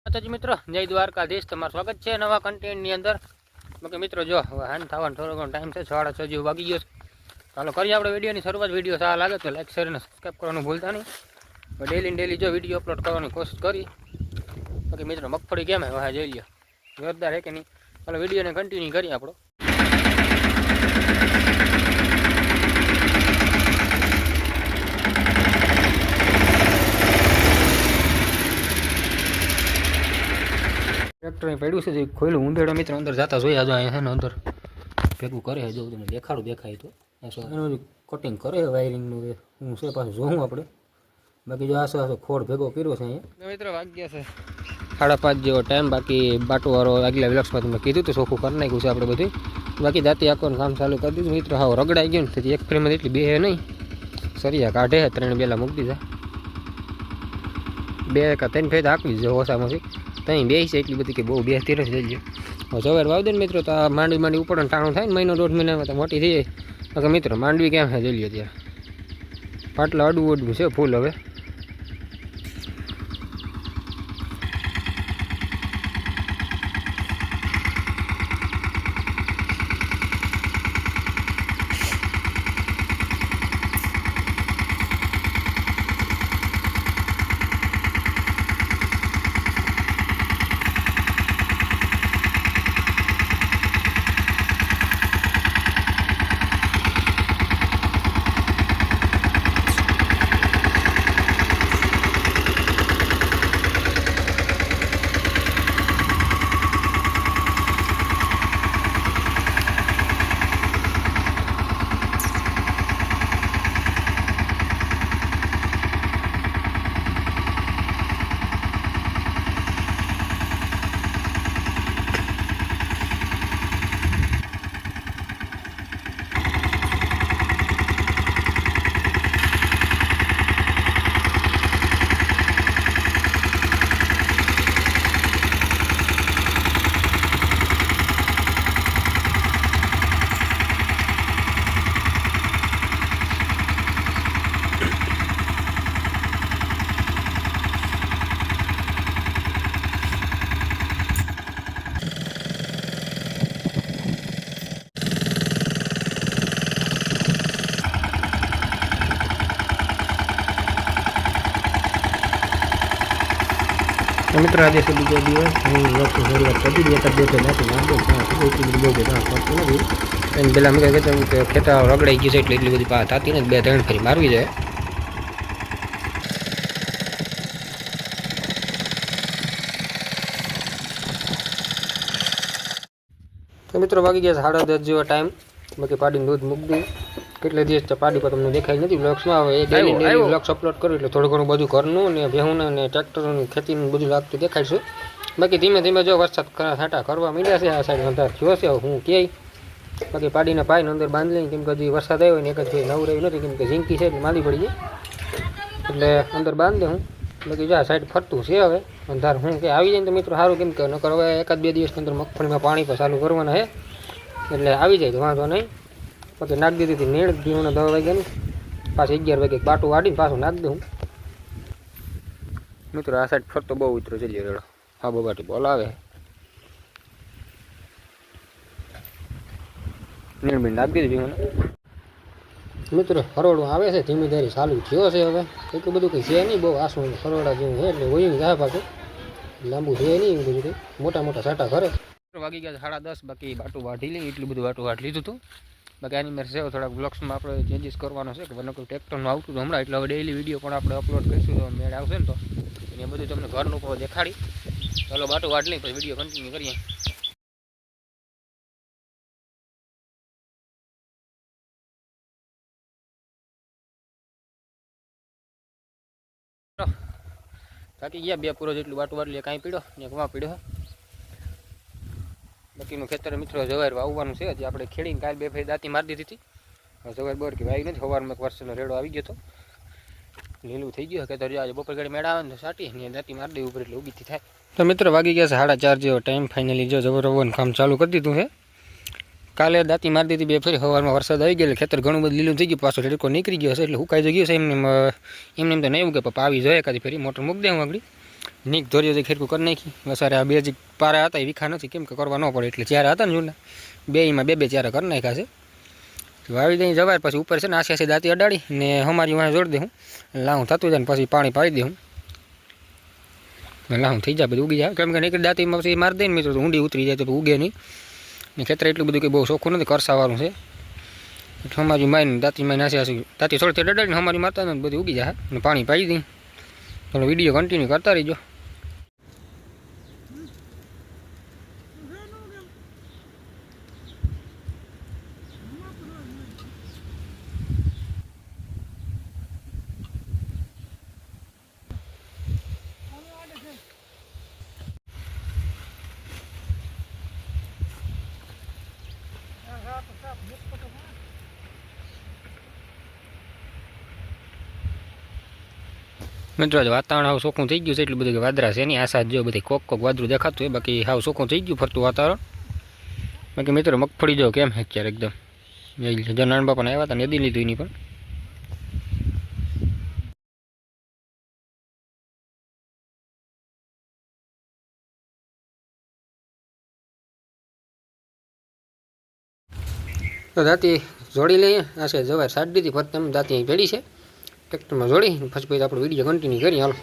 માતાજી મિત્રો, જય દ્વારકાધીશ. તમારું સ્વાગત છે નવા કન્ટેન્ટની અંદર. બાકી મિત્રો જો હવે હાન થવાનો થોડો ઘણો ટાઈમ છે, 6:30 જેવું વાગી ગયો છે. ચાલો કરીએ આપણે વિડીયોની શરૂઆત. વિડીયો સારા લાગે તો લાઈક શેર અને સબસ્ક્રાઈબ કરવાનું ભૂલતા નહીં. ડેલી જો વિડીયો અપલોડ કરવાની કોશિશ કરી. બાકી મિત્રો મગફળી કેમ હે વાહ જોઈ લ્યો, જોરદાર હે કે નહીં. ચાલો વિડીયોને કન્ટિન્યુ કરીએ આપણો. ટ્રેક્ટર પડ્યું છે જે ખોયલું ઊંધેડો મિત્રો અંદર જતા જોયા જો અહીંયા છે ને અંદર ભેગું કરે છે. જો તમને દેખાડું દેખાય તો એનું કટિંગ કરે છે વાયરિંગનું. હું છે પાછું જોઉં આપણે. બાકી જો આસો ખોડ ભેગો કર્યો છે અહીંયા. મિત્રો વાગ્યા છે 5:30 જેવો ટાઈમ. બાકી બાટુવાળો આગલા વિલક્ષમાં તમે કીધું તો ચોખ્ખું કરી નાખ્યું છે આપણે બધું. બાકી જાતી આખોનું કામ ચાલુ કરી દીધું મિત્રો. હાવ રગડાઈ ગયું ને એક ફ્રેમમાં એટલી બે નહીં, સરિયા કાઢે 3 બેલા મૂકી દીધા. 2 કે 3 ફેર હાંકવી દીધો ઓછામાંથી. ત્યાં બે છે એટલી બધી કે બહુ બેસતી નથી થઈ ગયો. સવાર વાવ દે ને મિત્રો તો આ માંડવી ઉપર ટાણું થાય ને 1.5 મહિનામાં તો મોટી થઈ જાય. તો મિત્રો માંડવી કેમ છે જોઈ લો ત્યાં પાટલા અડવું છે ફૂલ. હવે મિત્રો આજે છે બીજો દિવસ. હું વસ્તુ શરૂઆત કરી દીધી. બે નાખી નાખો એટલી બધી બહુ પડતું નથી. એને પહેલાં મેં કહેતા કે ખેતર રગડાઈ ગયું છે એટલે એટલી બધી પાત થતી ને 2-3 ફરી મારવી જાય. તો મિત્રો વાગી ગયા 10:30 જેવો ટાઈમ. બાકી પાડીને દૂધ મૂકી દઉં. કેટલા દિવસ પાડી પર તમને દેખાય નથી બ્લોગ્સમાં. હવે ડેલી બ્લોગ્સ અપલોડ કરું એટલે થોડું ઘણું બધું ઘરનું ને ભેહું અને ટ્રેક્ટરનું ખેતીનું બધું લાગતું દેખાડશું. બાકી ધીમે ધીમે જો વરસાદ છાંટા કરવા માંડ્યા છે. આ સાઈડ અંધાર થયો છે. હું ક્યાંય બાકી પાડીને પાઈને અંદર બાંધી લઈને, કેમ કે હજી વરસાદ આવ્યો ને એક જ નવરાયું નથી, કેમ કે ઝીંકી છે એટલે માલી પડી જાય એટલે અંદર બાંધી દે હું. બાકી જો આ સાઈડ ફરતું છે. હવે અંધાર હું કે આવી જાય ને તો મિત્રો સારું, કેમ કે નકર હવે 1-2 દિવસની અંદર મગફળીમાં પાણી પણ ચાલુ કરવાના છે એટલે આવી જાય તો વાંધો નહીં. બાકી નાખી દીધી હતી નેળ દીવોને 10 વાગ્યાની. પાછું 11 વાગે બાટું વાડીને પાછું નાખી દઉં મિત્રો. આ સાઈડ ફરતો બહુ ઉતરો ચલી રેડો. હા બબાટી બોલાવે નેળ બીણ નાખી દીધી મને મિત્રો. હરોડું આવે છે ધીમી ધારી ચાલુ થયો છે. હવે એટલું બધું કંઈ છે નહીં, બહુ આસું હરોડા જેવું છે એટલે વયું જાય પાછું. લાંબુ છે નહીં એવું બધું, મોટા સાટા કરે. વાગી ગયા 10:30. બાકી બાટું વાઢી લઈ, એટલું બધું બાટું વાઢી લીધું હતું. બાકી આની મેરે છે થોડાક બ્લોગ્સમાં આપણે ચેન્જીસ કરવાનો છે કે કોઈ ટ્રેક્ટરનું આવતું હતું હમણાં, એટલે હવે ડેલી વિડીયો પણ આપણે અપલોડ કરીશું તો મેળ આવશે ને તો એ બધું તમને ઘરનું પણ દેખાડી. ચાલો બાટું વાઢ લઈ પછી વિડીયો કન્ટિન્યુ કરીએ. થાકી ગયા 2 પૂરો જેટલું બાટું વાળી કાંઈ પીડો ને કવા પીડ્યો. બાકીનું ખેતર મિત્રો જવાર વાવવાનું છે. હજી આપણે ખેડીને કાલ 2 ફેર દાંતી મારી દીધી હતી. જવાર બોર કે વાવી નથી. સવારમાં એક વર્ષનો રેડો આવી ગયો હતો, લીલું થઈ ગયું ખેતર. આજે બપોર ઘડી મેળા આવે ને સાટી ને દાંતી મારી દે ઉપર એટલે ઉગીથી થાય. તો મિત્રો વાગી ગયા 4:30 જેવો ટાઈમ. ફાઇનલી જો જબર રવવાનું કામ ચાલુ કરી દીધું છે. કાલે દાંતી મારી દીધી 2 ફેરી. સવારમાં વરસાદ આવી ગયો ખેતર ઘણું બધું લીલું થઈ ગયું. પાછો રેડકો નીકળી ગયો છે એટલે હુકાઈ ગયો છે. એમને તો નહીં ઉગે પપ્પા આવી જાય એકાદી ફેરી મોટર મૂકી દે હું આગળ. નીક ધોર્યો છે ખેરકું કરી નાખી વસારે આ બે જ પારા હતા એ વિખા નથી કેમ કે કરવા ન પડે એટલે ચારા હતા ને જૂના બેમાં બે ચારા કરી નાખ્યા છે વાવી દઈ જવાય પછી ઉપર છે ને આસી દાંતી અડાડી ને અમારી વાંહે જોડી દે હું લાવું થતું જાય ને પછી પાણી પાઈ દે હું લાવું થઈ જાય બધું ઉગી જાય કેમ કે નીકળી દાંતીમાં પછી મારી દઈને મિત્રો તો ઊંડી ઉતરી જાય તો ઉગે નહીં ને ખેતર એટલું બધું કે બહુ ચોખ્ખું નથી કરસાવાળું છે એટલે અમારી માઈને દાંતી માઈને આસી દાંતી થોડી અડાડીને અમારી મારતા ને બધું ઉગી જાય ને પાણી પાઈ દઈ તો વિડીયો કન્ટિન્યુ કરતા રહીજો મિત્રો વાતાવરણ હાવ ચોખ્ખું થઈ ગયું છે એટલું બધું કે વાદળા છે એની આશા જો બધી કોક વાદળું દેખાતું હોય બાકી હાવ ચોખ્ખું થઈ ગયું ફરતું વાતાવરણ બાકી મિત્રો મગફળી જો કેમ અત્યારે એકદમ જો નાના બાપાને આવ્યા હતા નદી લીધું એની પણ તો દાંતી જોડી લઈએ આ છે જવાય સાડી દીધી ફરતે દાંતી અહીં ભેડી છે ટ્રેક્ટરમાં જોડી પછી આપણે વિડીયો કન્ટિન્યુ કરીએ હાલો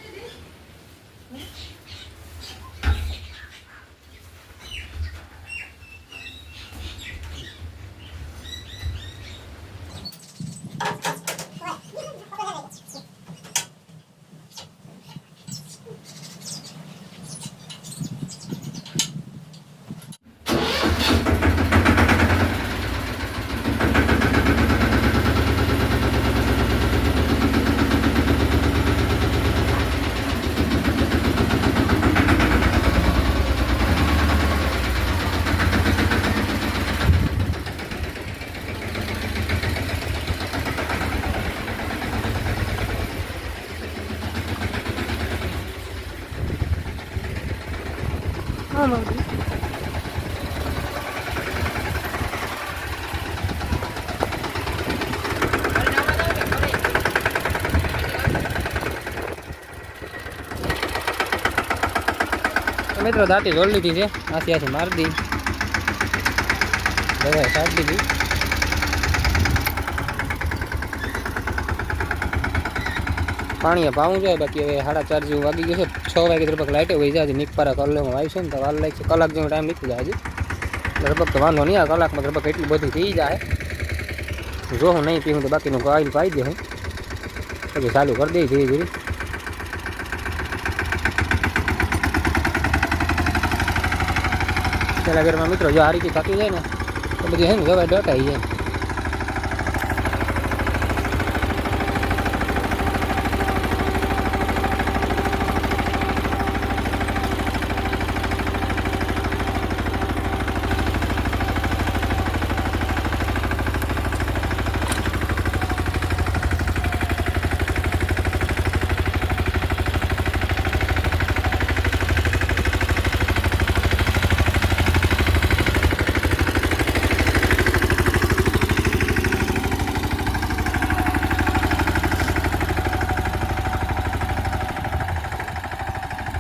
મિત્રો દાંતી જોડી લીધી છે આથી મારી દી દવા સાડી દીધી પાણીએ પાવું જોઈએ બાકી હવે 4:30 જેવું વાગી ગયું છે 6 વાગે લગભગ લાઈટે વહી જાય નીકપારા કલાકમાં આવી છે ને તો વાર લાગશે કલાક જેવો ટાઈમ નીકળી જાય હજી લગભગ તો વાંધો નહીં આ કલાકમાં લગભગ એટલું બધું થઈ જાય જો હું નહીં પીવું તો બાકીનું આવીને પાઈ દે હું પછી ચાલુ કરી દઈ ધીરે ધીરે પેલા ઘરમાં મિત્રો જો આ રીતે થતું જાય ને તો બધી હે ને દવા ડટાઈ જાય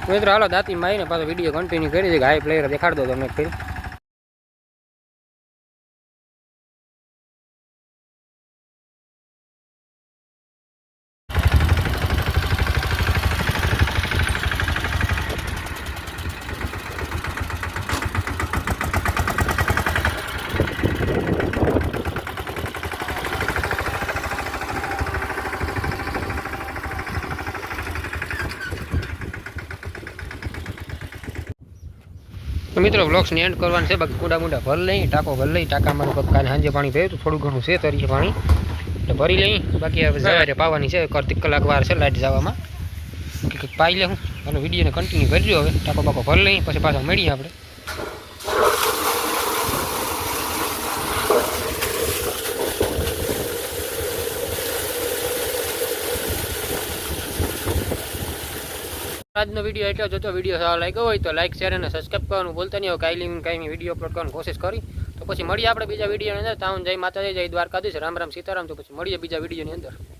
મિત્રો હાલો દાંતી મારીને પાછો વિડીયો કન્ટિન્યુ કરી દે હાઈ પ્લેયર દેખાડ દો તમને ફિર મિત્રો વ્લોગ્સની એન્ડ કરવાનું છે બાકી કુડા મુડા ભર લઈ ટાંકો ભર લઈ ટાંકામાં કાલે સાંજે પાણી ભર્યું તો થોડું ઘણું છે તરીકે પાણી એટલે ભરી લઈ બાકી હવે સવારે પાવાની છે અડધી કલાક વાર છે લાઈટ જવામાં પાઈ લે હું અને વિડીયોને કન્ટિન્યુ કરજો હવે ટાંકો બાકો ભર લઈ પછી પાછા મળીએ આપણે આજનો વિડીયો એટલો જોતો વિડીયો સારો લાગ્યો હોય તો લાઈક શેર અને સબસ્ક્રાઈબ કરવાનું ભૂલતા નહીં હોય કાયમી વિડીયો અપલોડ કરવાની કોશિશ કરી તો પછી મળીએ આપણે બીજા વિડીયોની અંદર તાઉન જય માતાજી જય દ્વારકાધીશ રામ રામ સીતારામ તો પછી મળીએ બીજા વિડીયોની અંદર